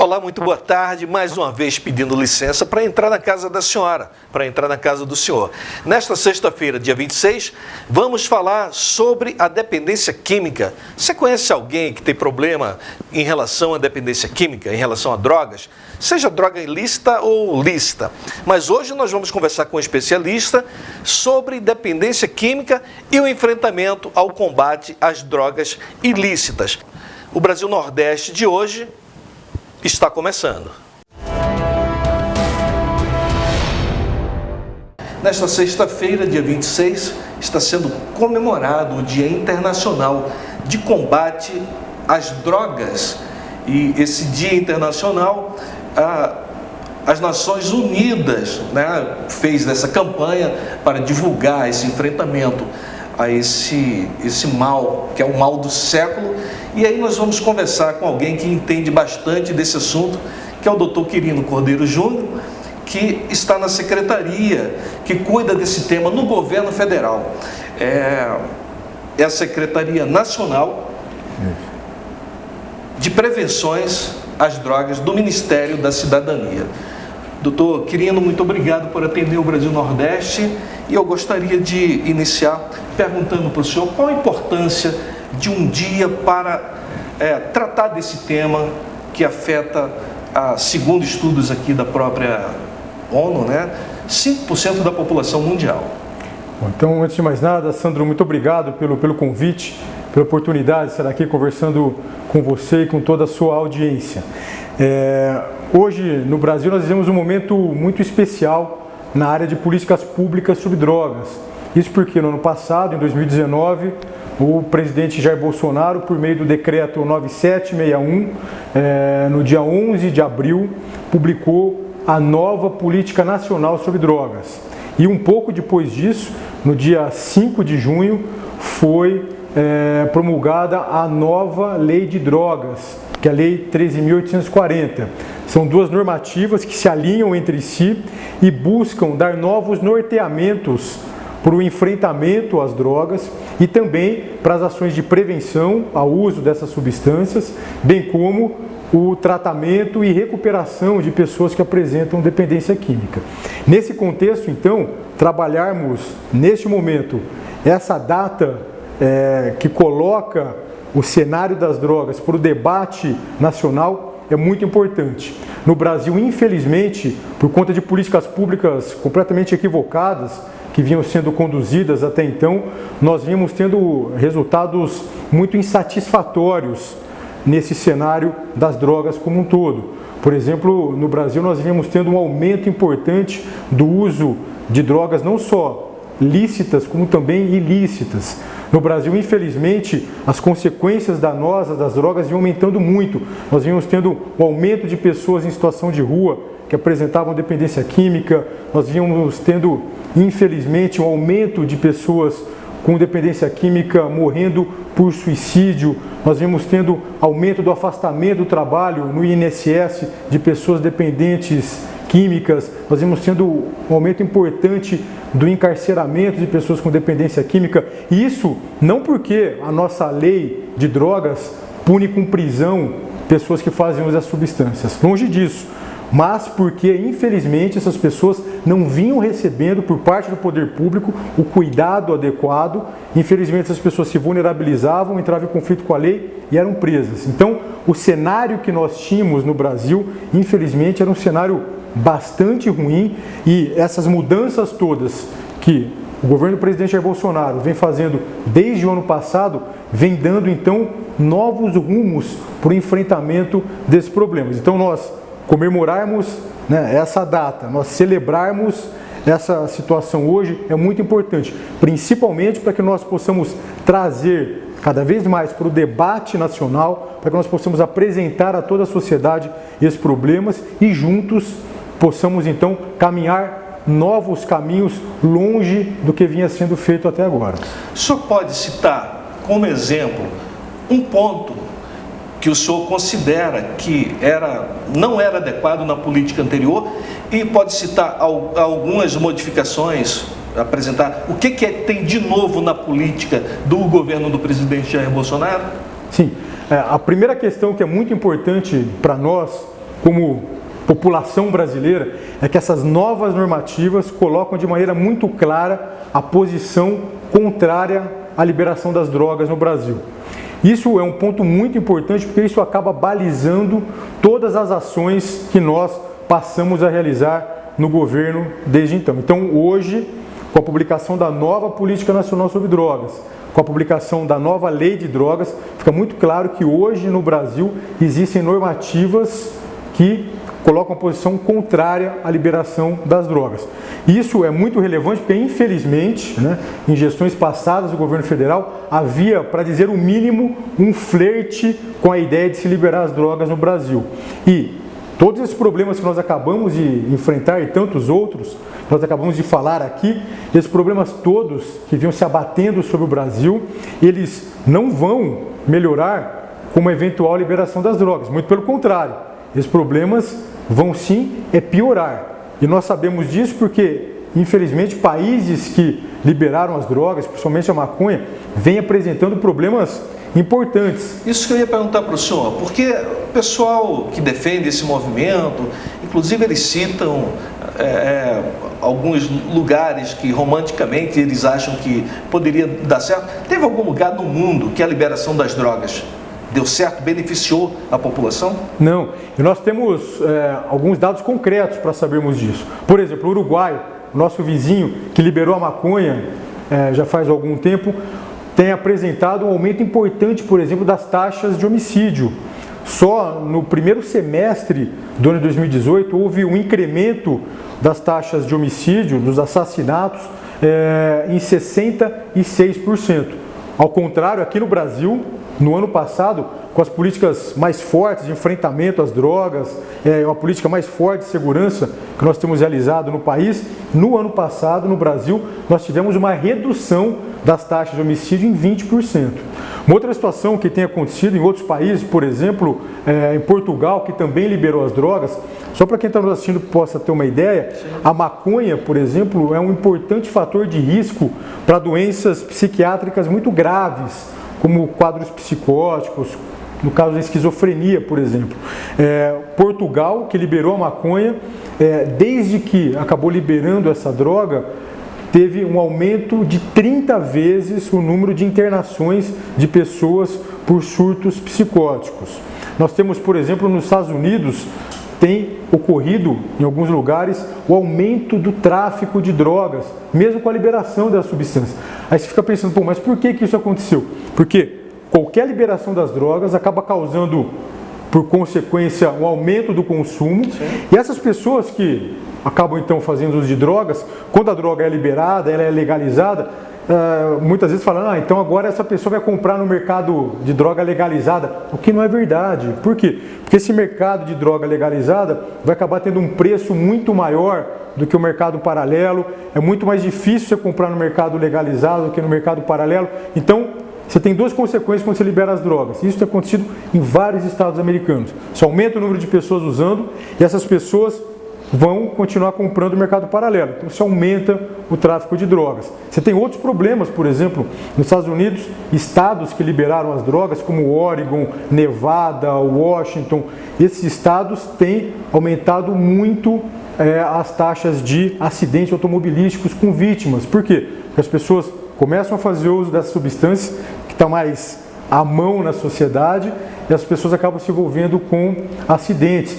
Olá, muito boa tarde. Mais uma vez pedindo licença para entrar na casa da senhora, para entrar na casa do senhor. Nesta sexta-feira, dia 26, vamos falar sobre a dependência química. Você conhece alguém que tem problema em relação à dependência química, em relação a drogas? Seja droga ilícita ou lícita. Mas hoje nós vamos conversar com um especialista sobre dependência química e o enfrentamento ao combate às drogas ilícitas. O Brasil Nordeste de hoje está começando. Nesta sexta-feira, dia 26, está sendo comemorado o Dia Internacional de Combate às Drogas. E esse Dia Internacional, as Nações Unidas, fez essa campanha para divulgar esse enfrentamento a esse mal, que é o mal do século. E aí nós vamos conversar com alguém que entende bastante desse assunto, que é o Dr. Quirino Cordeiro Júnior, que está na secretaria que cuida desse tema no governo federal. É a Secretaria Nacional de Prevenções às Drogas do Ministério da Cidadania. Doutor Quirino, muito obrigado por atender o Brasil Nordeste, e eu gostaria de iniciar perguntando para o senhor qual a importância de um dia para tratar desse tema que afeta, segundo estudos aqui da própria ONU, 5% da população mundial. Bom, então, antes de mais nada, Sandro, muito obrigado pelo convite, pela oportunidade de estar aqui conversando com você e com toda a sua audiência. Hoje, no Brasil, nós vivemos um momento muito especial na área de políticas públicas sobre drogas. Isso porque no ano passado, em 2019, o presidente Jair Bolsonaro, por meio do decreto 9761, no dia 11 de abril, publicou a nova Política Nacional sobre Drogas. E um pouco depois disso, no dia 5 de junho, foi promulgada a nova Lei de Drogas, que é a Lei 13.840. São duas normativas que se alinham entre si e buscam dar novos norteamentos para o enfrentamento às drogas e também para as ações de prevenção ao uso dessas substâncias, bem como o tratamento e recuperação de pessoas que apresentam dependência química. Nesse contexto, então, trabalharmos neste momento essa data que coloca o cenário das drogas para o debate nacional é muito importante. No Brasil, infelizmente, por conta de políticas públicas completamente equivocadas que vinham sendo conduzidas até então, nós vimos tendo resultados muito insatisfatórios nesse cenário das drogas como um todo. Por exemplo, no Brasil nós vimos tendo um aumento importante do uso de drogas não só lícitas, como também ilícitas. No Brasil, infelizmente, as consequências danosas das drogas vinham aumentando muito. Nós vimos tendo um aumento de pessoas em situação de rua que apresentavam dependência química, nós vimos tendo, infelizmente, um aumento de pessoas com dependência química morrendo por suicídio, nós vimos tendo aumento do afastamento do trabalho no INSS de pessoas dependentes químicas, nós vimos tendo um aumento importante do encarceramento de pessoas com dependência química. E isso não porque a nossa lei de drogas pune com prisão pessoas que fazem uso das substâncias, longe disso, mas porque, infelizmente, essas pessoas não vinham recebendo por parte do poder público o cuidado adequado. Infelizmente, essas pessoas se vulnerabilizavam, entravam em conflito com a lei e eram presas. Então, o cenário que nós tínhamos no Brasil, infelizmente, era um cenário bastante ruim, e essas mudanças todas que o governo do presidente Jair Bolsonaro vem fazendo desde o ano passado, vem dando, então, novos rumos para o enfrentamento desses problemas. Então, nós comemorarmos essa data, nós celebrarmos essa situação hoje é muito importante, principalmente para que nós possamos trazer cada vez mais para o debate nacional, para que nós possamos apresentar a toda a sociedade esses problemas e juntos possamos então caminhar novos caminhos longe do que vinha sendo feito até agora. O senhor pode citar como exemplo um ponto que o senhor considera que não era adequado na política anterior, e pode citar algumas modificações, apresentar o que tem de novo na política do governo do presidente Jair Bolsonaro? Sim, a primeira questão que é muito importante para nós como população brasileira, é que essas novas normativas colocam de maneira muito clara a posição contrária à liberação das drogas no Brasil. Isso é um ponto muito importante, porque isso acaba balizando todas as ações que nós passamos a realizar no governo desde então. Então, hoje, com a publicação da nova Política Nacional sobre Drogas, com a publicação da nova Lei de Drogas, fica muito claro que hoje no Brasil existem normativas que colocam a posição contrária à liberação das drogas. Isso é muito relevante porque, infelizmente, em gestões passadas do governo federal, havia, para dizer o mínimo, um flerte com a ideia de se liberar as drogas no Brasil. E todos esses problemas que nós acabamos de enfrentar e tantos outros, nós acabamos de falar aqui, esses problemas todos que vinham se abatendo sobre o Brasil, eles não vão melhorar com uma eventual liberação das drogas. Muito pelo contrário, esses problemas vão sim piorar. E nós sabemos disso porque, infelizmente, países que liberaram as drogas, principalmente a maconha, vêm apresentando problemas importantes. Isso que eu ia perguntar para o senhor, porque o pessoal que defende esse movimento, inclusive eles citam alguns lugares que romanticamente eles acham que poderia dar certo. Teve algum lugar no mundo que a liberação das drogas deu certo, beneficiou a população? Não, e nós temos alguns dados concretos para sabermos disso. Por exemplo, o Uruguai, nosso vizinho, que liberou a maconha já faz algum tempo, tem apresentado um aumento importante, por exemplo, das taxas de homicídio. Só no primeiro semestre do ano de 2018 houve um incremento das taxas de homicídio, dos assassinatos, em 66%. Ao contrário, aqui no Brasil, no ano passado, com as políticas mais fortes de enfrentamento às drogas, uma política mais forte de segurança que nós temos realizado no país, no ano passado, no Brasil, nós tivemos uma redução das taxas de homicídio em 20%. Uma outra situação que tem acontecido em outros países, por exemplo, em Portugal, que também liberou as drogas, só para quem está nos assistindo possa ter uma ideia, a maconha, por exemplo, é um importante fator de risco para doenças psiquiátricas muito graves, como quadros psicóticos, no caso da esquizofrenia, por exemplo. Portugal, que liberou a maconha, desde que acabou liberando essa droga, teve um aumento de 30 vezes o número de internações de pessoas por surtos psicóticos. Nós temos, por exemplo, nos Estados Unidos, tem ocorrido em alguns lugares o aumento do tráfico de drogas, mesmo com a liberação das substâncias. Aí você fica pensando, pô, mas por que isso aconteceu? Porque qualquer liberação das drogas acaba causando, por consequência, um aumento do consumo. Sim. E essas pessoas que acabam então fazendo uso de drogas, quando a droga é liberada, ela é legalizada, muitas vezes falam, então agora essa pessoa vai comprar no mercado de droga legalizada, o que não é verdade. Por quê? Porque esse mercado de droga legalizada vai acabar tendo um preço muito maior do que o mercado paralelo, é muito mais difícil você comprar no mercado legalizado do que no mercado paralelo. Então, você tem duas consequências quando você libera as drogas. Isso tem acontecido em vários estados americanos. Você aumenta o número de pessoas usando e essas pessoas vão continuar comprando no mercado paralelo. Então, você aumenta o tráfico de drogas. Você tem outros problemas, por exemplo, nos Estados Unidos, estados que liberaram as drogas, como Oregon, Nevada, Washington, esses estados têm aumentado muito as taxas de acidentes automobilísticos com vítimas. Por quê? Porque as pessoas começam a fazer uso dessas substâncias que estão mais à mão na sociedade e as pessoas acabam se envolvendo com acidentes.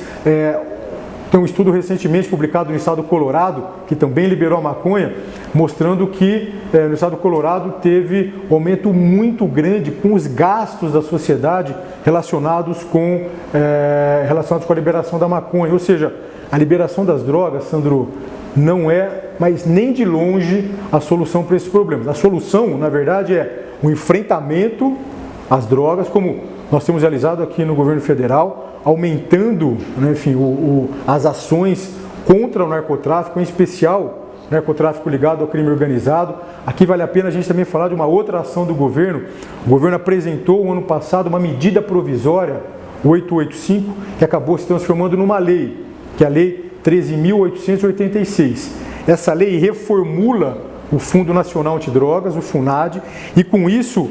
Tem um estudo recentemente publicado no estado do Colorado, que também liberou a maconha, mostrando que no estado do Colorado teve um aumento muito grande com os gastos da sociedade relacionados com a liberação da maconha. Ou seja, a liberação das drogas, Sandro, não é, mas nem de longe, a solução para esses problemas. A solução, na verdade, é o enfrentamento às drogas, como nós temos realizado aqui no governo federal, aumentando, as ações contra o narcotráfico, em especial narcotráfico ligado ao crime organizado. Aqui vale a pena a gente também falar de uma outra ação do governo. O governo apresentou, no ano passado, uma medida provisória, 885, que acabou se transformando numa lei, que é a Lei 13.886. Essa lei reformula o Fundo Nacional Antidrogas, o FUNAD, e com isso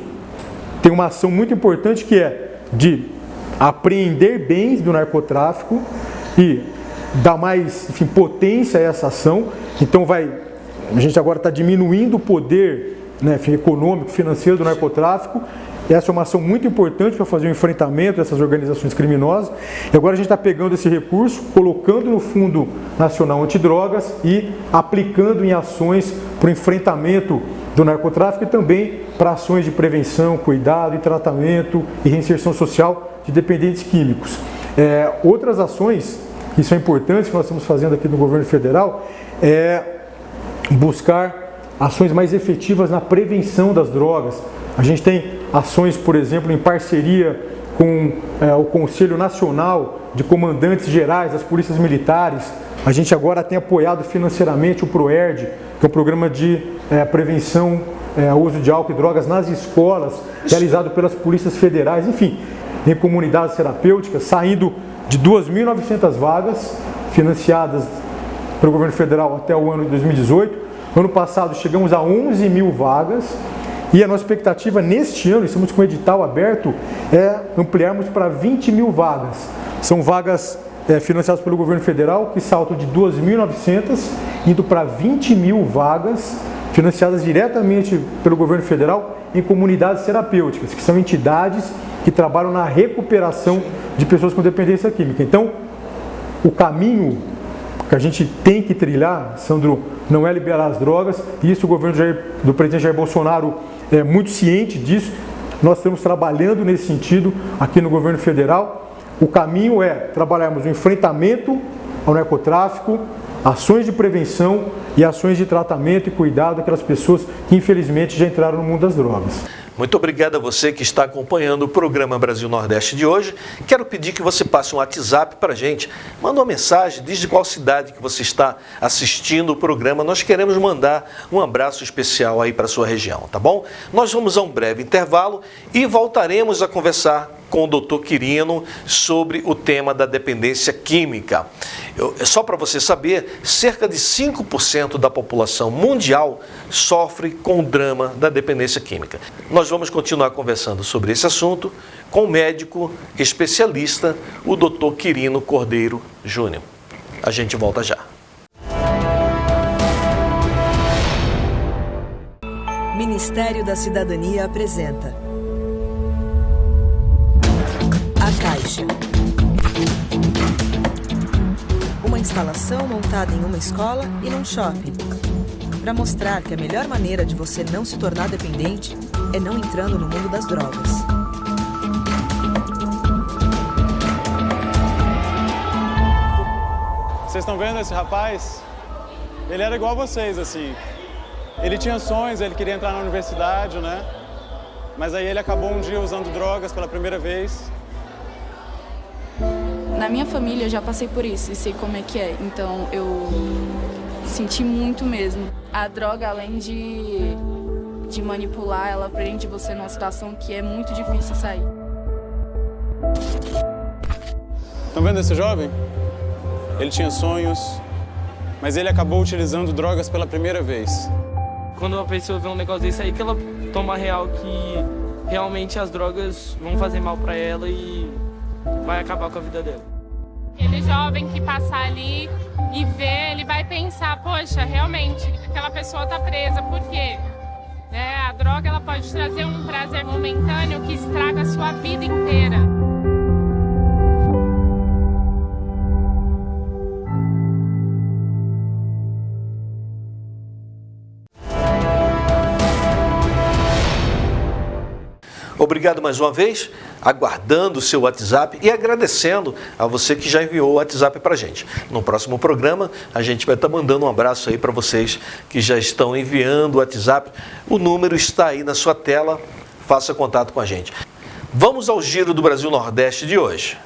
tem uma ação muito importante que é de apreender bens do narcotráfico e dar mais, enfim, potência a essa ação. Então a gente agora está diminuindo o poder, né, econômico, financeiro do narcotráfico. Essa é uma ação muito importante para fazer o enfrentamento dessas organizações criminosas. E agora a gente está pegando esse recurso, colocando no Fundo Nacional Antidrogas e aplicando em ações para o enfrentamento do narcotráfico e também para ações de prevenção, cuidado e tratamento e reinserção social de dependentes químicos. Outras ações que são importantes que nós estamos fazendo aqui no governo federal é buscar ações mais efetivas na prevenção das drogas. A gente tem ações, por exemplo, em parceria com o Conselho Nacional de Comandantes Gerais das Polícias Militares. A gente agora tem apoiado financeiramente o PROERD, que é um programa de prevenção ao uso de álcool e drogas nas escolas, realizado pelas polícias federais, enfim, em comunidades terapêuticas, saindo de 2.900 vagas financiadas pelo governo federal até o ano de 2018. Ano passado chegamos a 11.000 vagas. E a nossa expectativa neste ano, estamos com o edital aberto, é ampliarmos para 20.000 vagas. São vagas financiadas pelo governo federal, que saltam de 2.900, indo para 20.000 vagas, financiadas diretamente pelo governo federal em comunidades terapêuticas, que são entidades que trabalham na recuperação de pessoas com dependência química. Então, o caminho que a gente tem que trilhar, Sandro, não é liberar as drogas, e isso o governo do presidente Jair Bolsonaro é muito ciente disso. Nós estamos trabalhando nesse sentido aqui no governo federal. O caminho é trabalharmos no enfrentamento ao narcotráfico, ações de prevenção e ações de tratamento e cuidado daquelas pessoas que infelizmente já entraram no mundo das drogas. Muito obrigado a você que está acompanhando o programa Brasil Nordeste de hoje. Quero pedir que você passe um WhatsApp para a gente. Manda uma mensagem, diz de qual cidade que você está assistindo o programa. Nós queremos mandar um abraço especial aí para a sua região, tá bom? Nós vamos a um breve intervalo e voltaremos a conversar com o Dr. Quirino sobre o tema da dependência química. Só para você saber, cerca de 5% da população mundial sofre com o drama da dependência química. Nós vamos continuar conversando sobre esse assunto com o médico especialista, o Dr. Quirino Cordeiro Júnior. A gente volta já. Ministério da Cidadania apresenta A Caixa. Uma instalação montada em uma escola e num shopping, para mostrar que a melhor maneira de você não se tornar dependente é não entrando no mundo das drogas. Vocês estão vendo esse rapaz? Ele era igual a vocês, assim. Ele tinha sonhos, ele queria entrar na universidade, né? Mas aí ele acabou um dia usando drogas pela primeira vez. Na minha família eu já passei por isso e sei como é que é, então eu senti muito mesmo. A droga, além de manipular, ela prende você numa situação que é muito difícil sair. Estão vendo esse jovem? Ele tinha sonhos, mas ele acabou utilizando drogas pela primeira vez. Quando uma pessoa vê um negócio desse aí, que ela toma real que realmente as drogas vão fazer mal pra ela e vai acabar com a vida dela. Aquele jovem que passar ali e ver, ele vai pensar, poxa, realmente, aquela pessoa tá presa, por quê? A droga ela pode trazer um prazer momentâneo que estraga a sua vida inteira. Obrigado mais uma vez, aguardando o seu WhatsApp e agradecendo a você que já enviou o WhatsApp para a gente. No próximo programa, a gente vai estar mandando um abraço aí para vocês que já estão enviando o WhatsApp. O número está aí na sua tela, faça contato com a gente. Vamos ao Giro do Brasil Nordeste de hoje.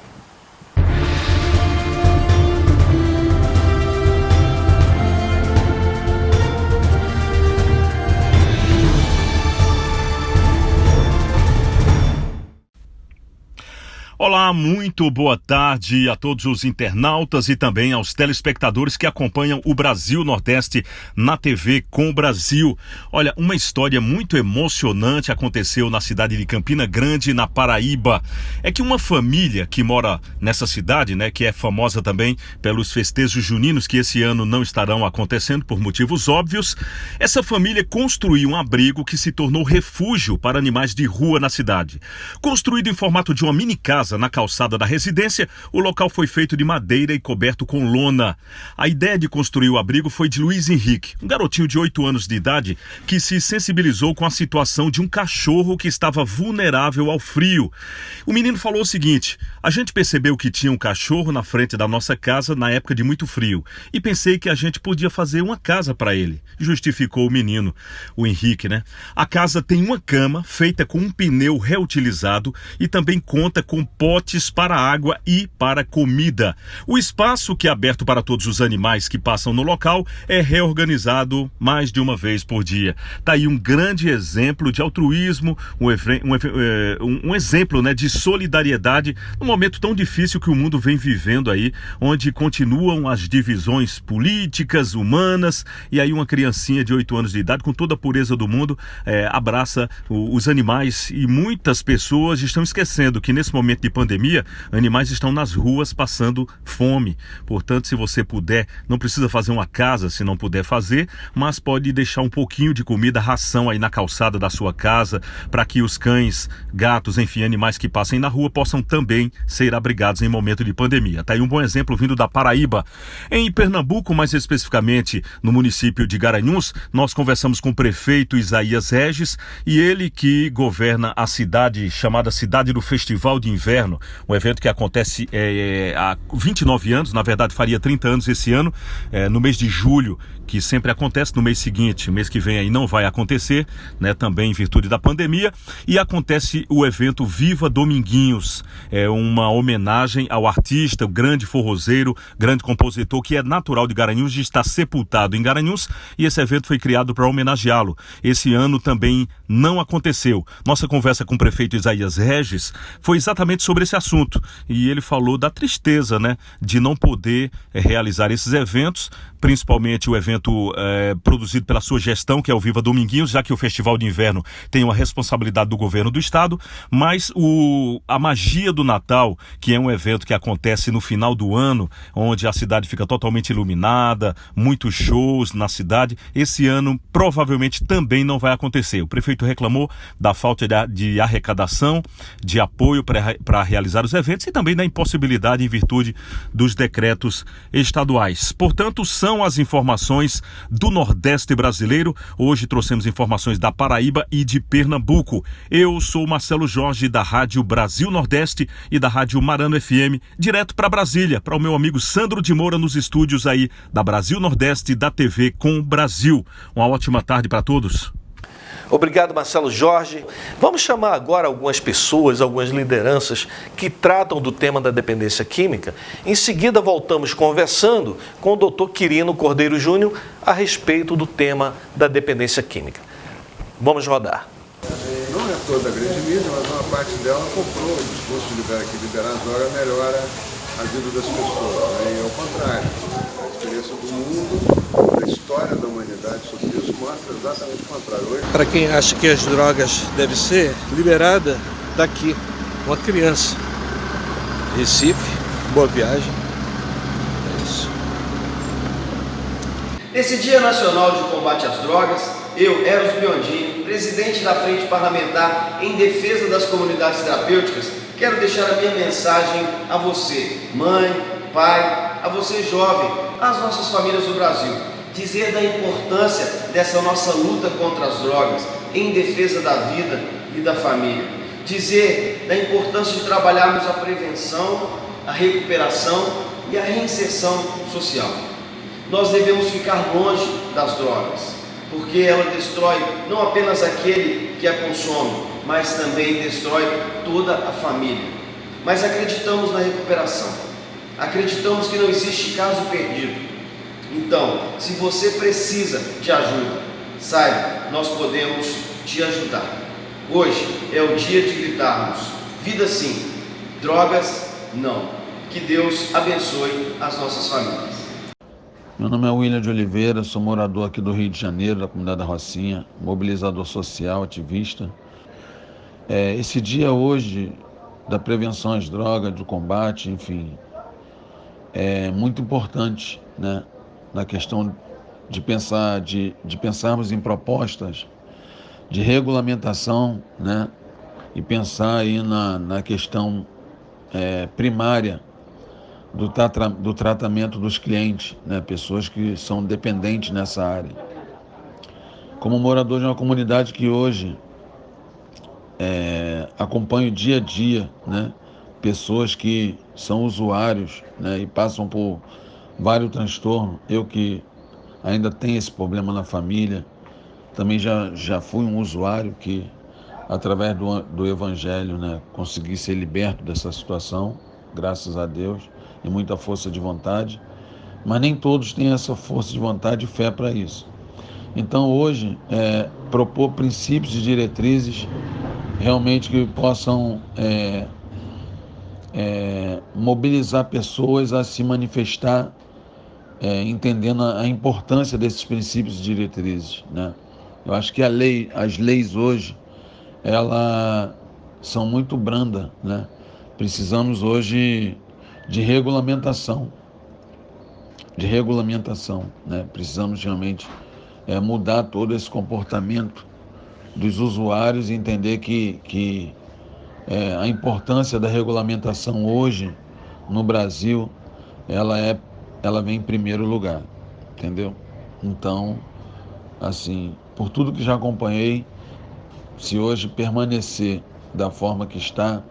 Olá, muito boa tarde a todos os internautas e também aos telespectadores que acompanham o Brasil Nordeste na TV com o Brasil. Olha, uma história muito emocionante aconteceu na cidade de Campina Grande, na Paraíba. É que uma família que mora nessa cidade, né, que é famosa também pelos festejos juninos que esse ano não estarão acontecendo por motivos óbvios, essa família construiu um abrigo que se tornou refúgio para animais de rua na cidade. Construído em formato de uma mini casa na calçada da residência, o local foi feito de madeira e coberto com lona. A ideia de construir o abrigo foi de Luiz Henrique, um garotinho de 8 anos de idade que se sensibilizou com a situação de um cachorro que estava vulnerável ao frio. O menino falou o seguinte: a gente percebeu que tinha um cachorro na frente da nossa casa na época de muito frio e pensei que a gente podia fazer uma casa para ele, justificou o menino, o Henrique, né? A casa tem uma cama feita com um pneu reutilizado e também conta com potes para água e para comida. O espaço, que é aberto para todos os animais que passam no local, é reorganizado mais de uma vez por dia. Tá aí um grande exemplo de altruísmo, um exemplo, né, de solidariedade num momento tão difícil que o mundo vem vivendo aí, onde continuam as divisões políticas, humanas, e aí uma criancinha de 8 anos de idade, com toda a pureza do mundo, abraça os animais, e muitas pessoas estão esquecendo que nesse momento de pandemia, animais estão nas ruas passando fome. Portanto, se você puder, não precisa fazer uma casa se não puder fazer, mas pode deixar um pouquinho de comida, ração aí na calçada da sua casa, para que os cães, gatos, enfim, animais que passem na rua possam também ser abrigados em momento de pandemia. Tá aí um bom exemplo vindo da Paraíba. Em Pernambuco, mais especificamente no município de Garanhuns, nós conversamos com o prefeito Isaías Regis, e ele que governa a cidade chamada Cidade do Festival de Inverno, um evento que acontece há 29 anos, na verdade faria 30 anos esse ano, no mês de julho, que sempre acontece. No mês seguinte, o mês que vem aí não vai acontecer, né, também em virtude da pandemia, e acontece o evento Viva Dominguinhos, uma homenagem ao artista, o grande forrozeiro, grande compositor que é natural de Garanhuns e está sepultado em Garanhuns, e esse evento foi criado para homenageá-lo. Esse ano também não aconteceu. Nossa conversa com o prefeito Isaías Regis foi exatamente sobre esse assunto, e ele falou da tristeza, né, de não poder realizar esses eventos, principalmente o evento produzido pela sua gestão, que é o Viva Dominguinhos, já que o Festival de Inverno tem uma responsabilidade do governo do estado, mas a magia do Natal, que é um evento que acontece no final do ano, onde a cidade fica totalmente iluminada, muitos shows na cidade, esse ano provavelmente também não vai acontecer. O prefeito reclamou da falta de arrecadação, de apoio para realizar os eventos e também da impossibilidade em virtude dos decretos estaduais. Portanto, são as informações do Nordeste brasileiro. Hoje trouxemos informações da Paraíba e de Pernambuco. Eu sou Marcelo Jorge, da Rádio Brasil Nordeste e da Rádio Marano FM, direto para Brasília, para o meu amigo Sandro de Moura nos estúdios aí da Brasil Nordeste, da TV com o Brasil. Uma ótima tarde para todos. Obrigado, Marcelo Jorge. Vamos chamar agora algumas pessoas, algumas lideranças que tratam do tema da dependência química. Em seguida, voltamos conversando com o Dr. Quirino Cordeiro Júnior a respeito do tema da dependência química. Vamos rodar. Não é toda a grande mídia, mas uma parte dela comprou o discurso de liberar as drogas melhora a vida das pessoas. E ao contrário, a experiência do mundo, a história da humanidade sobre isso mostra exatamente o contrário. Para quem acha que as drogas devem ser liberadas, daqui uma criança. Recife, boa viagem. É isso. Nesse Dia Nacional de Combate às Drogas, eu, Eros Biondini, presidente da Frente Parlamentar em Defesa das Comunidades Terapêuticas, quero deixar a minha mensagem a você, mãe, pai, a você jovem, às nossas famílias do Brasil. Dizer da importância dessa nossa luta contra as drogas, em defesa da vida e da família. Dizer da importância de trabalharmos a prevenção, a recuperação e a reinserção social. Nós devemos ficar longe das drogas, porque ela destrói não apenas aquele que a consome, mas também destrói toda a família. Mas acreditamos na recuperação, acreditamos que não existe caso perdido. Então, se você precisa de ajuda, saiba, nós podemos te ajudar. Hoje é o dia de gritarmos: vida sim, Drogas, não. Que Deus abençoe as nossas famílias. Meu nome é William de Oliveira, sou morador aqui do Rio de Janeiro, da comunidade da Rocinha, mobilizador social, ativista. Esse dia hoje da prevenção às drogas, do combate, enfim, é muito importante, né, na questão de pensarmos em propostas de regulamentação, né, e pensar aí na questão primária do tratamento dos clientes, né, pessoas que são dependentes nessa área. Como morador de uma comunidade que hoje acompanho dia a dia, né, pessoas que são usuários, né, e passam por vários transtornos, eu que ainda tenho esse problema na família, também já fui um usuário que, através do Evangelho, né, consegui ser liberto dessa situação, graças a Deus, e muita força de vontade, mas nem todos têm essa força de vontade e fé para isso. Então hoje, propor princípios e diretrizes realmente que possam mobilizar pessoas a se manifestar, entendendo a importância desses princípios e diretrizes, né? Eu acho que as leis hoje, elas são muito brandas, né? Precisamos hoje de regulamentação, né? Precisamos realmente mudar todo esse comportamento dos usuários e entender que a importância da regulamentação hoje no Brasil, ela vem em primeiro lugar, entendeu? Então, assim, por tudo que já acompanhei, se hoje permanecer da forma que está,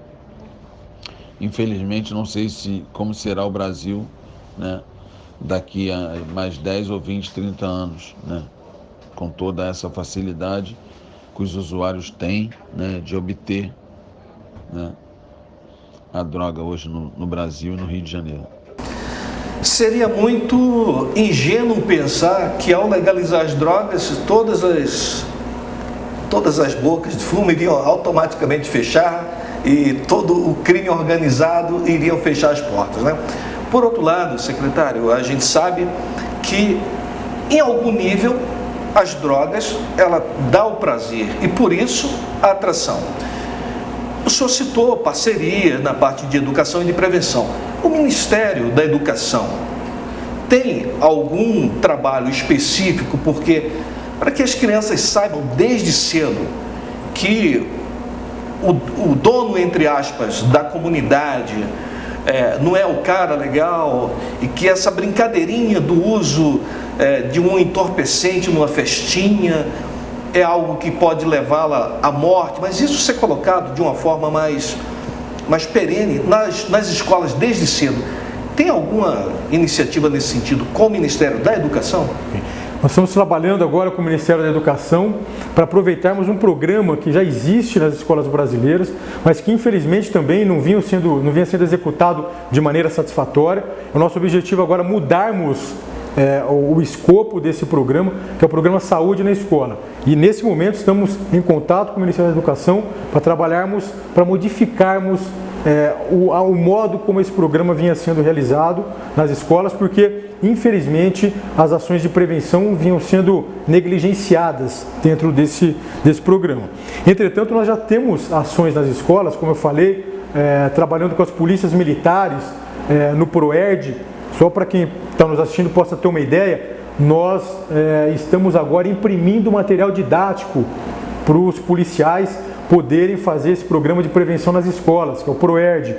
infelizmente não sei como será o Brasil, né, daqui a mais 10 ou 20, 30 anos, né, com toda essa facilidade que os usuários têm, né, de obter, né, a droga hoje no Brasil e no Rio de Janeiro. Seria muito ingênuo pensar que ao legalizar as drogas, todas as bocas de fumo iriam automaticamente fechar e todo o crime organizado iriam fechar as portas, né? Por outro lado, secretário, a gente sabe que em algum nível as drogas, ela dá o prazer e por isso a atração. O senhor citou parceria na parte de educação e de prevenção. O Ministério da Educação tem algum trabalho específico para que as crianças saibam desde cedo que o dono, entre aspas, da comunidade não é o cara legal e que essa brincadeirinha do uso de um entorpecente numa festinha é algo que pode levá-la à morte, mas isso ser colocado de uma forma mais perene nas escolas desde cedo. Tem alguma iniciativa nesse sentido com o Ministério da Educação? Nós estamos trabalhando agora com o Ministério da Educação para aproveitarmos um programa que já existe nas escolas brasileiras, mas que infelizmente também não vinha sendo executado de maneira satisfatória. O nosso objetivo agora é mudarmos o escopo desse programa, que é o programa Saúde na Escola. E nesse momento estamos em contato com o Ministério da Educação para modificarmos o modo como esse programa vinha sendo realizado nas escolas, porque infelizmente as ações de prevenção vinham sendo negligenciadas dentro desse programa. Entretanto, nós já temos ações nas escolas, como eu falei, trabalhando com as polícias militares no PROERD. Só para quem está nos assistindo possa ter uma ideia, nós estamos agora imprimindo material didático para os policiais poderem fazer esse programa de prevenção nas escolas, que é o PROERD.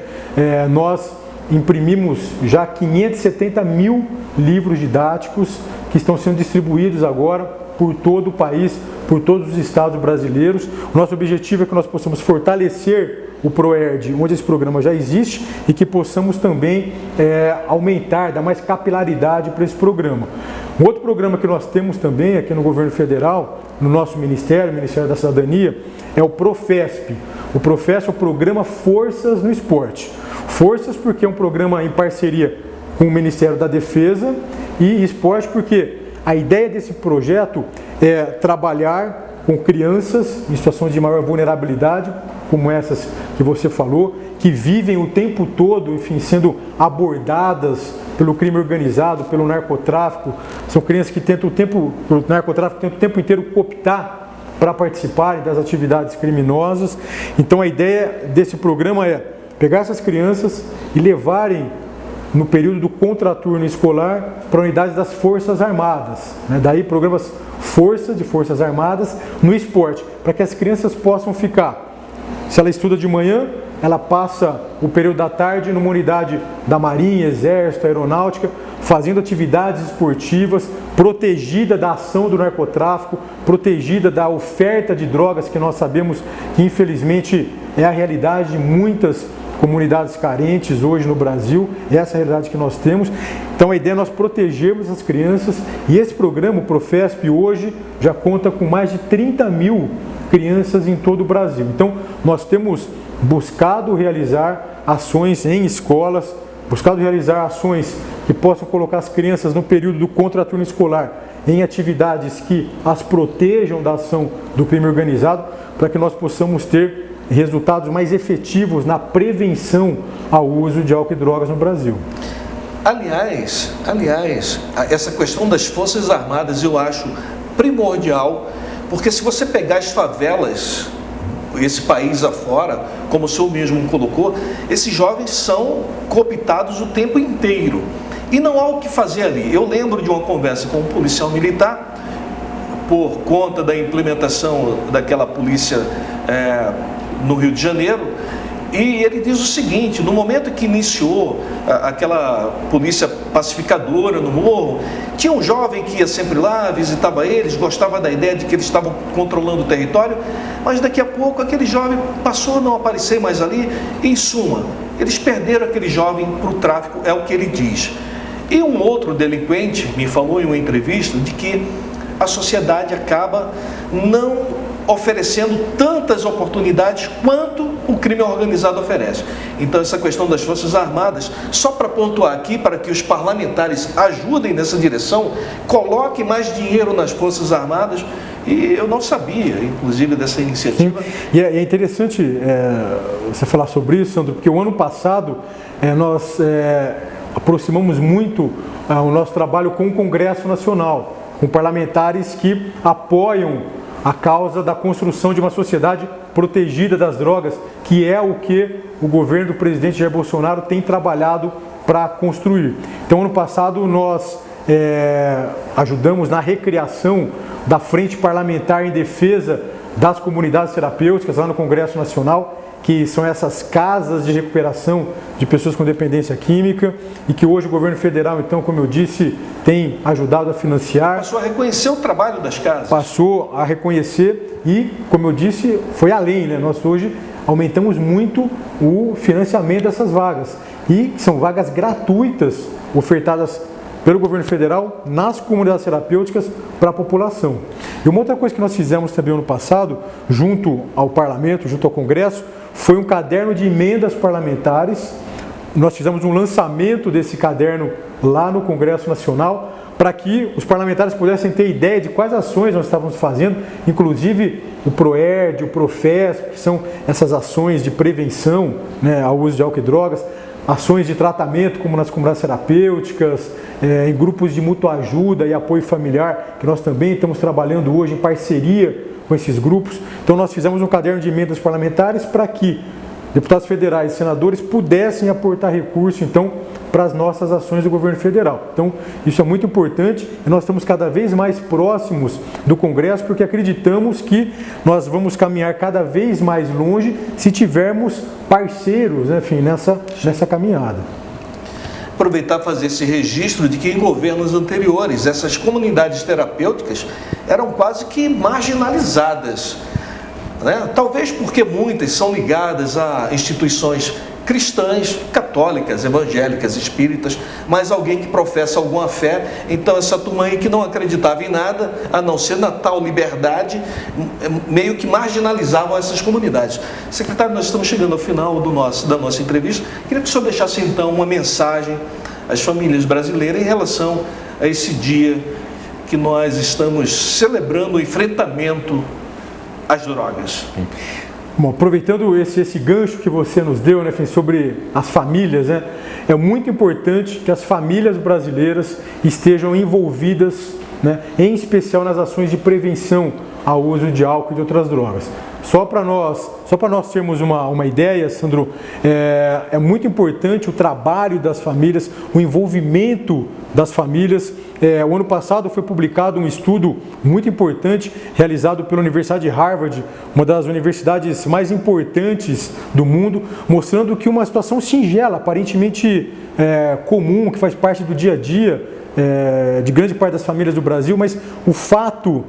Nós imprimimos já 570 mil livros didáticos que estão sendo distribuídos agora por todo o país, por todos os estados brasileiros. O nosso objetivo é que nós possamos fortalecer o PROERD, onde esse programa já existe, e que possamos também aumentar, dar mais capilaridade para esse programa. Um outro programa que nós temos também aqui no governo federal, no nosso Ministério da Cidadania, é o PROFESP. O PROFESP é o programa Forças no Esporte. Forças porque é um programa em parceria com o Ministério da Defesa, e esporte porque a ideia desse projeto é trabalhar com crianças em situação de maior vulnerabilidade, como essas que você falou, que vivem o tempo todo, enfim, sendo abordadas pelo crime organizado, pelo narcotráfico. São crianças que o narcotráfico tenta o tempo inteiro cooptar para participarem das atividades criminosas. Então a ideia desse programa é pegar essas crianças e levarem no período do contraturno escolar para unidades das Forças Armadas, né? Daí programas de Forças Armadas no esporte, para que as crianças possam ficar. Se ela estuda de manhã, ela passa o período da tarde numa unidade da Marinha, Exército, Aeronáutica, fazendo atividades esportivas, protegida da ação do narcotráfico, protegida da oferta de drogas, que nós sabemos que infelizmente é a realidade de muitas comunidades carentes hoje no Brasil, essa é a realidade que nós temos. Então a ideia é nós protegermos as crianças, e esse programa, o Profesp, hoje já conta com mais de 30 mil crianças em todo o Brasil. Então nós temos buscado realizar ações em escolas, buscado realizar ações que possam colocar as crianças no período do contraturno escolar em atividades que as protejam da ação do crime organizado, para que nós possamos ter resultados mais efetivos na prevenção ao uso de álcool e drogas no Brasil. Aliás, essa questão das Forças Armadas eu acho primordial, porque se você pegar as favelas, esse país afora, como o senhor mesmo colocou, esses jovens são cooptados o tempo inteiro e não há o que fazer ali. Eu lembro de uma conversa com um policial militar, por conta da implementação daquela polícia no Rio de Janeiro, e ele diz o seguinte: no momento que iniciou aquela polícia pacificadora no morro, tinha um jovem que ia sempre lá, visitava eles, gostava da ideia de que eles estavam controlando o território, mas daqui a pouco aquele jovem passou a não aparecer mais ali. Em suma, eles perderam aquele jovem para o tráfico, é o que ele diz. E um outro delinquente me falou em uma entrevista de que a sociedade acaba não oferecendo tantas oportunidades quanto o crime organizado oferece. Então essa questão das Forças Armadas, só para pontuar aqui, para que os parlamentares ajudem nessa direção, coloquem mais dinheiro nas Forças Armadas, e eu não sabia, inclusive, dessa iniciativa. Sim. E é interessante você falar sobre isso, Sandro, porque o ano passado nós aproximamos muito o nosso trabalho com o Congresso Nacional, com parlamentares que apoiam a causa da construção de uma sociedade protegida das drogas, que é o que o governo do presidente Jair Bolsonaro tem trabalhado para construir. Então, ano passado, nós ajudamos na recriação da Frente Parlamentar em Defesa das Comunidades Terapêuticas, lá no Congresso Nacional, que são essas casas de recuperação de pessoas com dependência química, e que hoje o governo federal, então, como eu disse, tem ajudado a financiar. Passou a reconhecer o trabalho das casas. Passou a reconhecer e, como eu disse, foi além, né? Nós hoje aumentamos muito o financiamento dessas vagas, e são vagas gratuitas ofertadas pelo governo federal nas comunidades terapêuticas para a população. E uma outra coisa que nós fizemos também ano passado, junto ao Parlamento, junto ao Congresso, foi um caderno de emendas parlamentares. Nós fizemos um lançamento desse caderno lá no Congresso Nacional, para que os parlamentares pudessem ter ideia de quais ações nós estávamos fazendo, inclusive o PROERD, o PROFESP, que são essas ações de prevenção, né, ao uso de álcool e drogas, ações de tratamento, como nas comunidades terapêuticas, em grupos de mútua ajuda e apoio familiar, que nós também estamos trabalhando hoje em parceria com esses grupos. Então nós fizemos um caderno de emendas parlamentares para que deputados federais e senadores pudessem aportar recurso, então, para as nossas ações do governo federal. Então, isso é muito importante, e nós estamos cada vez mais próximos do Congresso, porque acreditamos que nós vamos caminhar cada vez mais longe se tivermos parceiros, enfim, nessa caminhada. Aproveitar e fazer esse registro de que em governos anteriores essas comunidades terapêuticas eram quase que marginalizadas, né? Talvez porque muitas são ligadas a instituições cristãs, católicas, evangélicas, espíritas, mas alguém que professa alguma fé. Então essa turma aí que não acreditava em nada, a não ser na tal liberdade, meio que marginalizavam essas comunidades. Secretário, nós estamos chegando ao final da nossa entrevista. Queria que o senhor deixasse então uma mensagem às famílias brasileiras em relação a esse dia que nós estamos celebrando o enfrentamento às drogas. Bom, aproveitando esse gancho que você nos deu, né, sobre as famílias, né, é muito importante que as famílias brasileiras estejam envolvidas, né, em especial nas ações de prevenção ao uso de álcool e de outras drogas. Só para nós termos uma ideia, Sandro, é muito importante o trabalho das famílias, o envolvimento das famílias. O ano passado foi publicado um estudo muito importante realizado pela Universidade de Harvard, uma das universidades mais importantes do mundo, mostrando que uma situação singela, aparentemente comum, que faz parte do dia a dia de grande parte das famílias do Brasil, mas o fato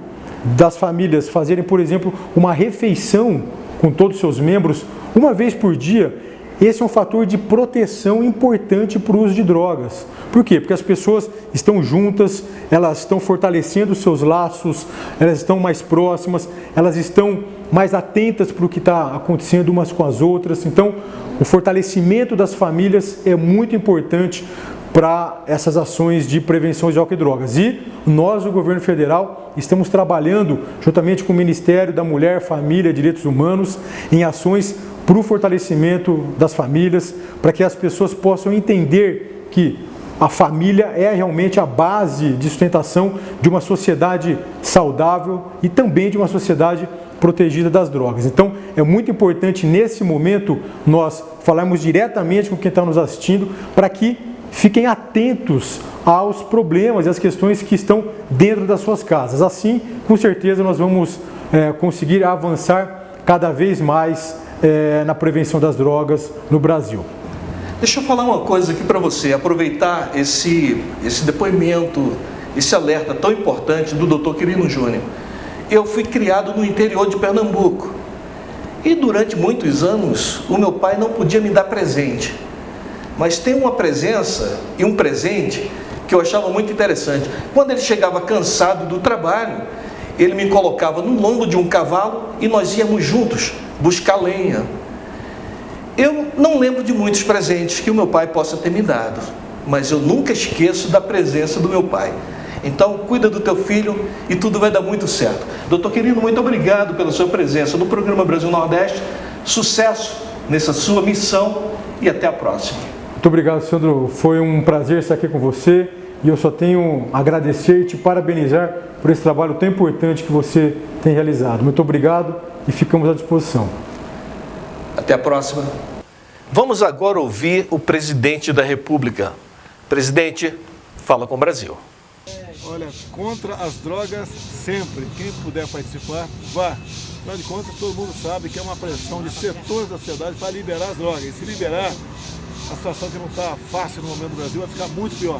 das famílias fazerem, por exemplo, uma refeição com todos os seus membros uma vez por dia, esse é um fator de proteção importante para o uso de drogas. Por quê? Porque as pessoas estão juntas, elas estão fortalecendo os seus laços, elas estão mais próximas, elas estão mais atentas para o que está acontecendo umas com as outras. Então, o fortalecimento das famílias é muito importante para essas ações de prevenção de álcool e drogas. E nós, o governo federal, estamos trabalhando juntamente com o Ministério da Mulher, Família e Direitos Humanos em ações para o fortalecimento das famílias, para que as pessoas possam entender que a família é realmente a base de sustentação de uma sociedade saudável e também de uma sociedade protegida das drogas. Então, é muito importante nesse momento nós falarmos diretamente com quem está nos assistindo para que fiquem atentos aos problemas e às questões que estão dentro das suas casas. Assim, com certeza, nós vamos conseguir avançar cada vez mais na prevenção das drogas no Brasil. Deixa eu falar uma coisa aqui para você, aproveitar esse depoimento, esse alerta tão importante do Dr. Quirino Júnior. Eu fui criado no interior de Pernambuco e durante muitos anos o meu pai não podia me dar presente. Mas tem uma presença e um presente que eu achava muito interessante. Quando ele chegava cansado do trabalho, ele me colocava no lombo de um cavalo e nós íamos juntos buscar lenha. Eu não lembro de muitos presentes que o meu pai possa ter me dado, mas eu nunca esqueço da presença do meu pai. Então, cuida do teu filho e tudo vai dar muito certo. Doutor Quirino, muito obrigado pela sua presença no programa Brasil Nordeste. Sucesso nessa sua missão e até a próxima. Muito obrigado, Sandro. Foi um prazer estar aqui com você e eu só tenho a agradecer e te parabenizar por esse trabalho tão importante que você tem realizado. Muito obrigado e ficamos à disposição. Até a próxima. Vamos agora ouvir o presidente da República. Presidente, fala com o Brasil. Olha, contra as drogas sempre. Quem puder participar, vá. Afinal de contas, todo mundo sabe que é uma pressão de setores da sociedade para liberar as drogas. E se liberar, a situação que não está fácil no momento do Brasil vai ficar muito pior.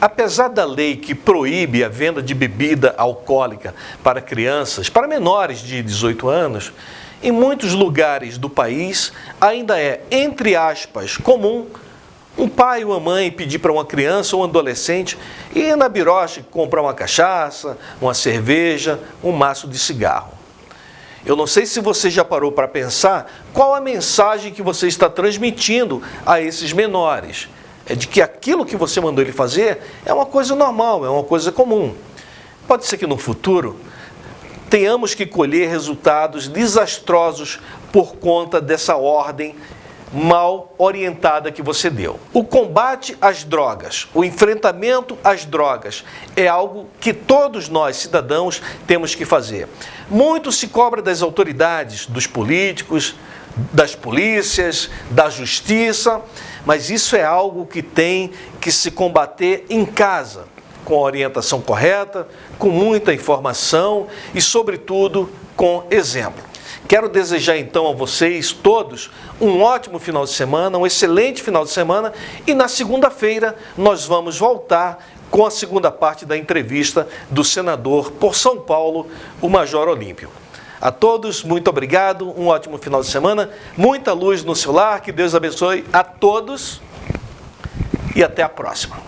Apesar da lei que proíbe a venda de bebida alcoólica para crianças, para menores de 18 anos, em muitos lugares do país ainda é, entre aspas, comum um pai ou uma mãe pedir para uma criança ou um adolescente ir na biroche comprar uma cachaça, uma cerveja, um maço de cigarro. Eu não sei se você já parou para pensar qual a mensagem que você está transmitindo a esses menores. É de que aquilo que você mandou ele fazer é uma coisa normal, é uma coisa comum. Pode ser que no futuro tenhamos que colher resultados desastrosos por conta dessa ordem mal orientada que você deu. O combate às drogas, o enfrentamento às drogas é algo que todos nós, cidadãos, temos que fazer. Muito se cobra das autoridades, dos políticos, das polícias, da justiça, mas isso é algo que tem que se combater em casa, com a orientação correta, com muita informação e, sobretudo, com exemplo. Quero desejar então a vocês todos um ótimo final de semana, um excelente final de semana e na segunda-feira nós vamos voltar com a segunda parte da entrevista do senador por São Paulo, o Major Olímpio. A todos, muito obrigado, um ótimo final de semana, muita luz no seu lar, que Deus abençoe a todos e até a próxima.